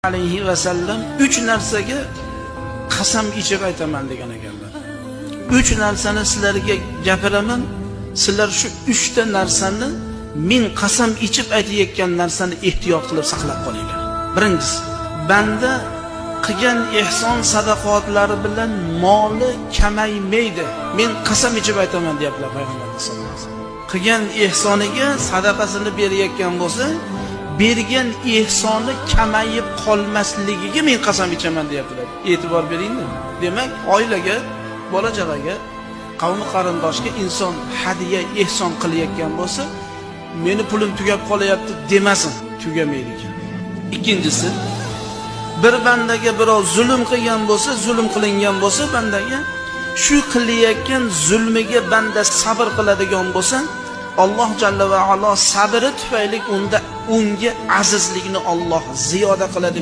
alayhi vasallam 3 narsaga qasam ichib aytaman degan ekanlar. 3 narsani sizlarga gapiraman, sizlar shu 3 ta narsani men qasam ichib aytayotgan narsani ehtiyot qilib saqlab qolinglar. Birinchisi, banda qilgan ehson sadaqotlari bilan moli kamaymaydi. Men qasam ichib aytaman deyaptilar payg'ambarimiz sollallohu alayhi vasallam. Qilgan ehsoniga sadaqasini berayotgan bo'lsa, bergan ehsoni kamayib qolmasligiga men qasam ichaman deyaptilar. E'tibor beringda. Demak, oilaga, bola chaqaga, qavmi qarindoshga inson hadiya ehson qilayotgan bo'lsa, meni pulim tugab qolyapti demasin, tugamaydi ekan. Ikkinchisi, bir bandaga birov zulm qilgan bo'lsa, zulm qilingan bo'lsa bandaga, shu qilayotgan zulmiga banda sabr qiladigan bo'lsa, Alloh jalla va alo sabri tufayli unga azizlikni Alloh ziyoda qiladi.